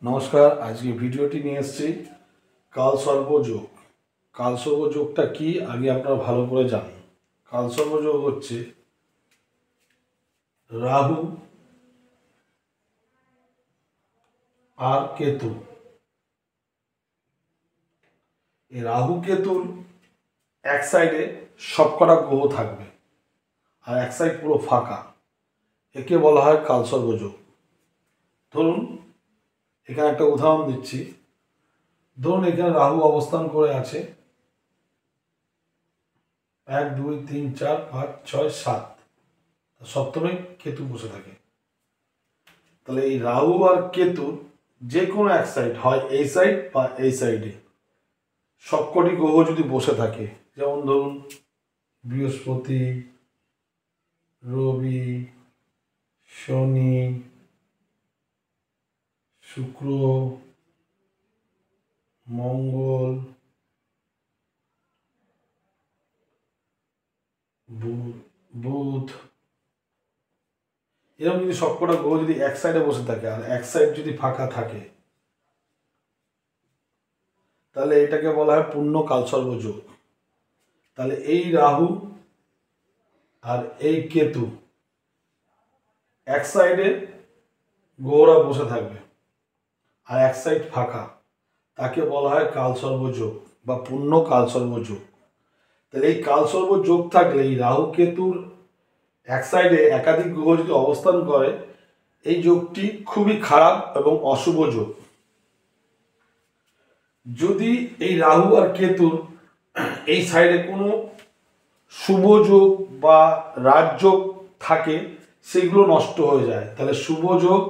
নমস্কার। আজকে ভিডিওটি নিয়ে এসেছি কালসর্প যোগ। কালসর্প যোগটা কি আগে আপনারা ভালো করে জানুন। কালসর্প যোগ হচ্ছে রাহু আর কেতু। এই রাহু কেতুর এক সাইডে সবকটা গ্রহ থাকবে আর এক সাইড পুরো ফাঁকা, একে বলা হয় কালসর্প যোগ। ধরুন এখানে একটা উদাহরণ দিচ্ছি। ধরুন এখানে রাহু অবস্থান করে আছে 1 2 3 4 5 6 7, সপ্তমে কেতু বসে থাকে। তাহলে এই রাহু আর কেতুর যে কোনো এক সাইড, হয় এই সাইড বা এই সাইডে সবকটি গ্রহ যদি বসে থাকে, যেমন ধরুন বৃহস্পতি, রবি, শনি, শুক্র, মঙ্গল, বুধ, এরকম যদি সবকটা গ্রহ যদি এক সাইডে বসে থাকে আর এক সাইড যদি ফাঁকা থাকে, তাহলে এটাকে বলা হয় পূর্ণ কালসর্প যোগ। তাহলে এই রাহু আর এই কেতু এক সাইডে গ্রহরা বসে থাকবে আর এক সাইড ফাঁকা, তাকে বলা হয় কালসর্প যোগ বা পূর্ণ কালসর্প যোগ। তাহলে এই কালসর্প যোগ থাকলে এই রাহু কেতুর এক সাইডে একাধিক গ্রহ যদি অবস্থান করে, এই যোগটি খুবই খারাপ এবং অশুভ যোগ। যদি এই রাহু আর কেতুর এই সাইডে কোনো শুভ যোগ বা রাজযোগ থাকে, সেগুলো নষ্ট হয়ে যায়। তাহলে শুভ যোগ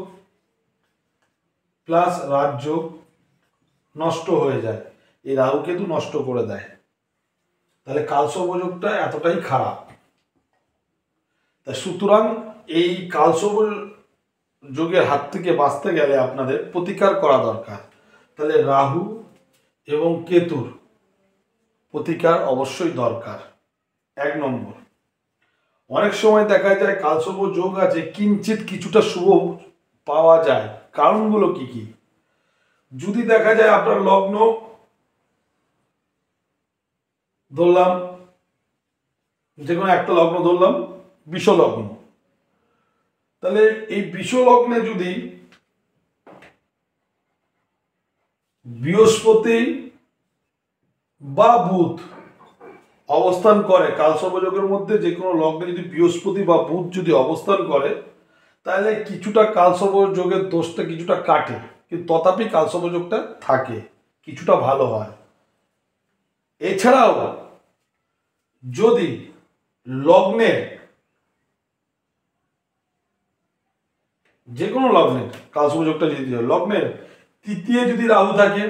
প্লাস রাজযোগ নষ্ট হয়ে যায়, এই রাহু কেতু নষ্ট করে দেয়। তাহলে কালসর্প যোগটা এতটাই খারাপ। তা সুতরাং এই কালসর্প যোগের হাত থেকে বাঁচতে গেলে আপনাদের প্রতিকার করা দরকার। তাহলে রাহু এবং কেতুর প্রতিকার অবশ্যই দরকার। 1 নম্বর, অনেক সময় দেখা যায় কালসর্প যোগ আছে কিঞ্চিত কিছুটা শুভ পাওয়া যায়। কারণগুলো কি কি? যদি দেখা যায় আপনার লগ্ন, ধরলাম যে কোনো একটা লগ্ন, ধরলাম বিষ লগ্ন, তাহলে এই বিষ লগ্নে যদি বৃহস্পতি বা বুধ অবস্থান করে, কালসর্প যোগের মধ্যে যে কোনো লগ্নে যদি বৃহস্পতি বা বুধ যদি অবস্থান করে, তাহলে কিছুটা কালসর্প যোগের দোষটা কিছুটা কাটে, কিন্তু তথাপি কালসর্প যোগটা থাকে, কিছুটা ভালো হয়। এছাড়াও যদি লগ্নের, যে কোনো লগ্নের কালসর্প যোগটা যদি লগ্নের তৃতীয় যদি রাহু থাকে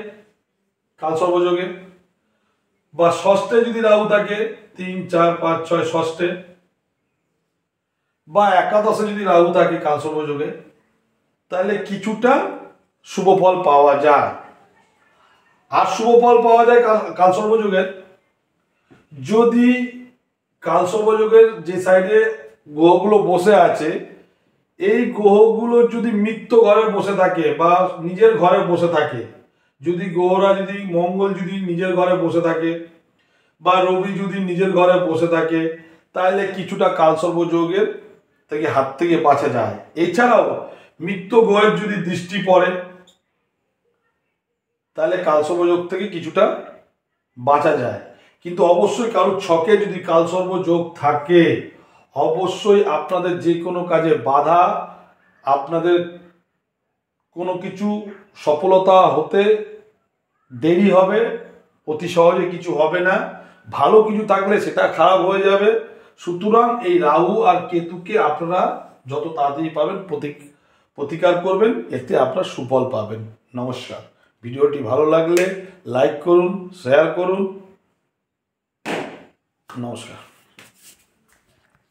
কালসর্প যোগে, বা ষষ্ঠে যদি রাহু থাকে 3 4 5 6 ষষ্ঠে, বা একাদশে যদি রাহু থাকে কালসর্প যোগে, তাহলে কিছুটা শুভ ফল পাওয়া যায়। আর শুভ ফল পাওয়া যায় কালসর্প যোগের যদি কালসর্প যোগের যে সাইডে গ্রহগুলো বসে আছে, এই গ্রহগুলো যদি মিত্র ঘরে বসে থাকে বা নিজের ঘরে বসে থাকে, যদি গ্রহরা যদি মঙ্গল যদি নিজের ঘরে বসে থাকে বা রবি যদি নিজের ঘরে বসে থাকে, তাহলে কিছুটা কালসর্প যোগের থেকে হাত থেকে বাঁচা যায়। এছাড়াও মিত্র গ্রহের যদি দৃষ্টি পড়ে, তাহলে কালসর্প যোগ থেকে কিছুটা বাঁচা যায়। কিন্তু অবশ্যই কারোর ছকে যদি কালসর্প যোগ থাকে, অবশ্যই আপনাদের যে কোনো কাজে বাধা, আপনাদের কোনো কিছু সফলতা হতে দেরি হবে, অতি সহজে কিছু হবে না, ভালো কিছু থাকলে সেটা খারাপ হয়ে যাবে। সুতরাং এই রাহু আর কেতুকে আপনারা যত তাড়াতাড়ি পাবেন প্রতিকার করবেন, এতে আপনারা সুফল পাবেন। নমস্কার। ভিডিওটি ভালো লাগলে লাইক করুন, শেয়ার করুন। নমস্কার।